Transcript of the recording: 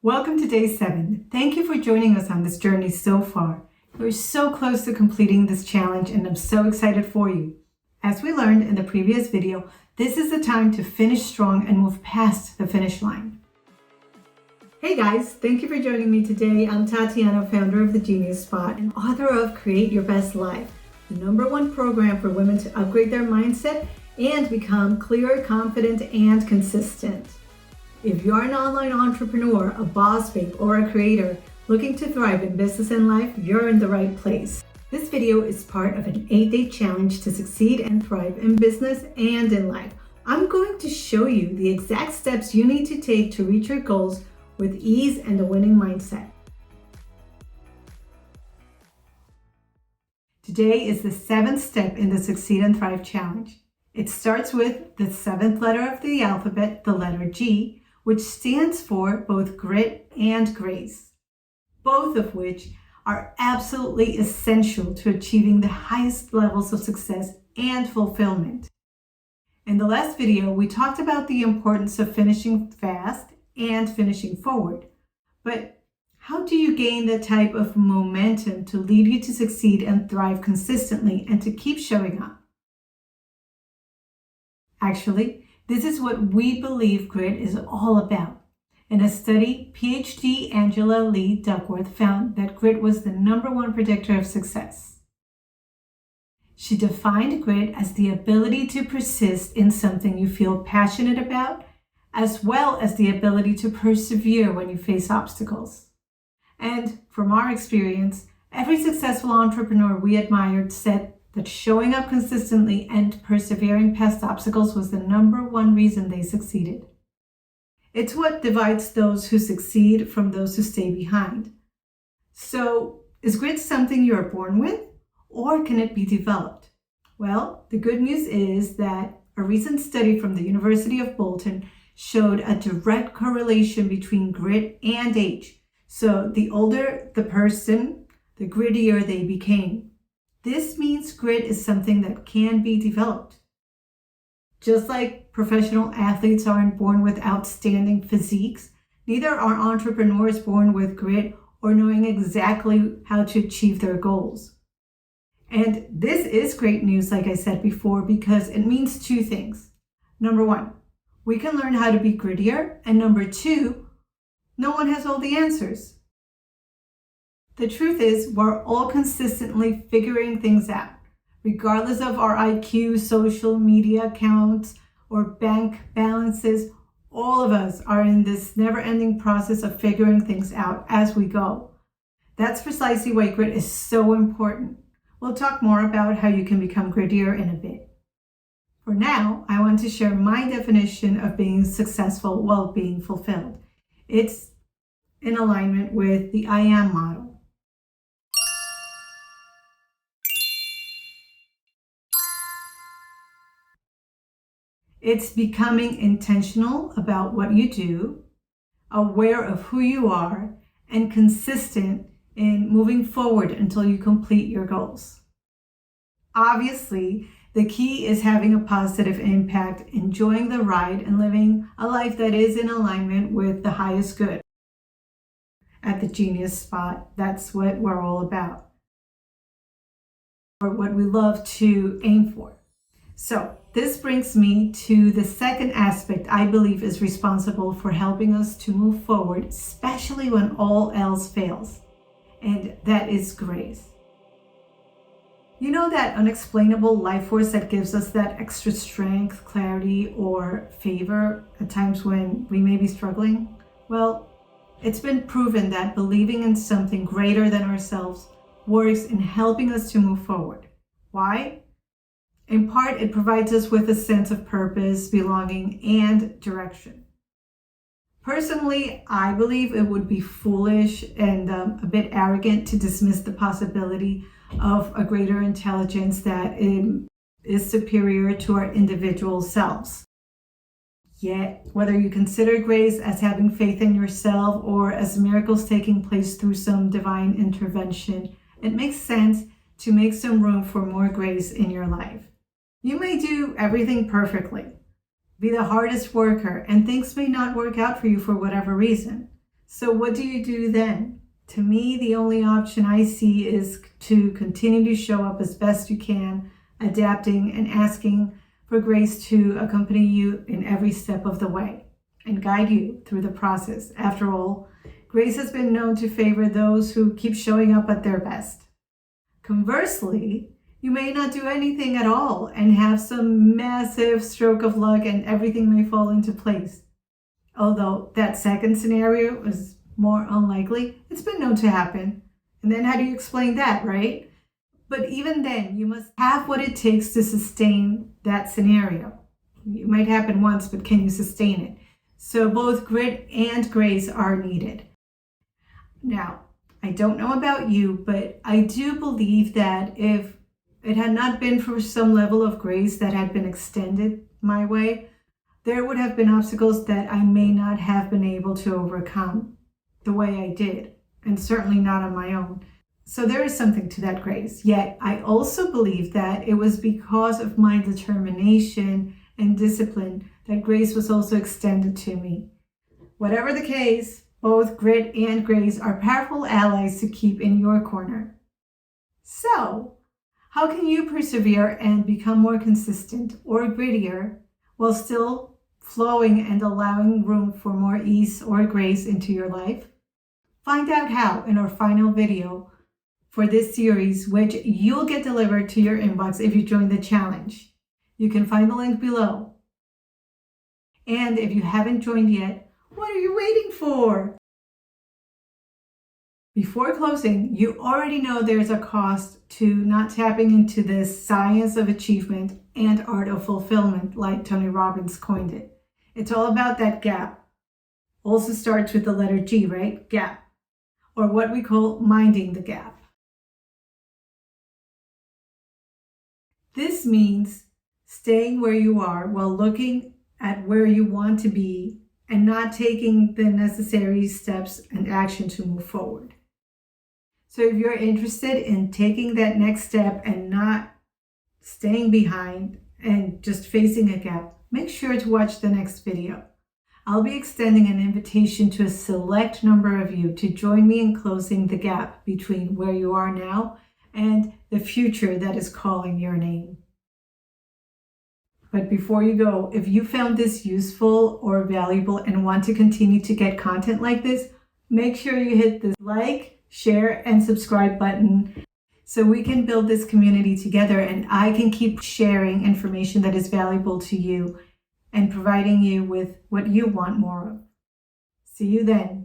Welcome to day 7. Thank you for joining us on this journey so far. We're so close to completing this challenge and I'm so excited for you. As we learned in the previous video, this is the time to finish strong and move past the finish line. Hey guys, thank you for joining me today. I'm Tatiana, founder of The Genius Spot and author of Create Your Best Life, the #1 program for women to upgrade their mindset and become clear, confident, and consistent. If you're an online entrepreneur, a boss babe, or a creator looking to thrive in business and life, you're in the right place. This video is part of an 8-day challenge to succeed and thrive in business and in life. I'm going to show you the exact steps you need to take to reach your goals with ease and a winning mindset. Today is the 7th step in the Succeed and Thrive challenge. It starts with the 7th letter of the alphabet, the letter G, which stands for both grit and grace, both of which are absolutely essential to achieving the highest levels of success and fulfillment. In the last video, we talked about the importance of finishing fast and finishing forward. But how do you gain the type of momentum to lead you to succeed and thrive consistently and to keep showing up? Actually, this is what we believe grit is all about. In a study, PhD Angela Lee Duckworth found that grit was the #1 predictor of success. She defined grit as the ability to persist in something you feel passionate about, as well as the ability to persevere when you face obstacles. And from our experience, every successful entrepreneur we admired said that showing up consistently and persevering past obstacles was the #1 reason they succeeded. It's what divides those who succeed from those who stay behind. So, is grit something you're born with, or can it be developed? Well, the good news is that a recent study from the University of Bolton showed a direct correlation between grit and age. So, the older the person, the grittier they became. This means grit is something that can be developed. Just like professional athletes aren't born with outstanding physiques, neither are entrepreneurs born with grit or knowing exactly how to achieve their goals. And this is great news, like I said before, because it means 2 things. #1, we can learn how to be grittier, and #2, no one has all the answers. The truth is, we're all consistently figuring things out. Regardless of our IQ, social media accounts, or bank balances, all of us are in this never-ending process of figuring things out as we go. That's precisely why grit is so important. We'll talk more about how you can become grittier in a bit. For now, I want to share my definition of being successful while being fulfilled. It's in alignment with the I Am model. It's becoming intentional about what you do, aware of who you are, and consistent in moving forward until you complete your goals. Obviously, the key is having a positive impact, enjoying the ride, and living a life that is in alignment with the highest good. At the Genius Spot, that's what we're all about, or what we love to aim for. So, this brings me to the second aspect I believe is responsible for helping us to move forward, especially when all else fails, and that is grace. You know, that unexplainable life force that gives us that extra strength, clarity, or favor at times when we may be struggling? Well, it's been proven that believing in something greater than ourselves works in helping us to move forward. Why? In part, it provides us with a sense of purpose, belonging, and direction. Personally, I believe it would be foolish and a bit arrogant to dismiss the possibility of a greater intelligence that is superior to our individual selves. Yet, whether you consider grace as having faith in yourself or as miracles taking place through some divine intervention, it makes sense to make some room for more grace in your life. You may do everything perfectly, be the hardest worker, and things may not work out for you for whatever reason. So what do you do then? To me, the only option I see is to continue to show up as best you can, adapting and asking for grace to accompany you in every step of the way and guide you through the process. After all, grace has been known to favor those who keep showing up at their best. Conversely, you may not do anything at all and have some massive stroke of luck and everything may fall into place. Although that second scenario is more unlikely, it's been known to happen. And then how do you explain that, right? But even then, you must have what it takes to sustain that scenario. It might happen once, but can you sustain it? So both grit and grace are needed. Now, I don't know about you, but I do believe that if it had not been for some level of grace that had been extended my way, there would have been obstacles that I may not have been able to overcome the way I did, and certainly not on my own. So there is something to that grace. Yet I also believe that it was because of my determination and discipline that grace was also extended to me. Whatever the case, both grit and grace are powerful allies to keep in your corner. So, how can you persevere and become more consistent or grittier while still flowing and allowing room for more ease or grace into your life? Find out how in our final video for this series, which you'll get delivered to your inbox if you join the challenge. You can find the link below. And if you haven't joined yet, what are you waiting for? Before closing, you already know there's a cost to not tapping into this science of achievement and art of fulfillment, like Tony Robbins coined it. It's all about that gap. Also starts with the letter G, right? Gap. Or what we call minding the gap. This means staying where you are while looking at where you want to be and not taking the necessary steps and action to move forward. So if you're interested in taking that next step and not staying behind and just facing a gap, make sure to watch the next video. I'll be extending an invitation to a select number of you to join me in closing the gap between where you are now and the future that is calling your name. But before you go, if you found this useful or valuable and want to continue to get content like this, make sure you hit the like, share, and subscribe button so we can build this community together and I can keep sharing information that is valuable to you and providing you with what you want more of. See you then.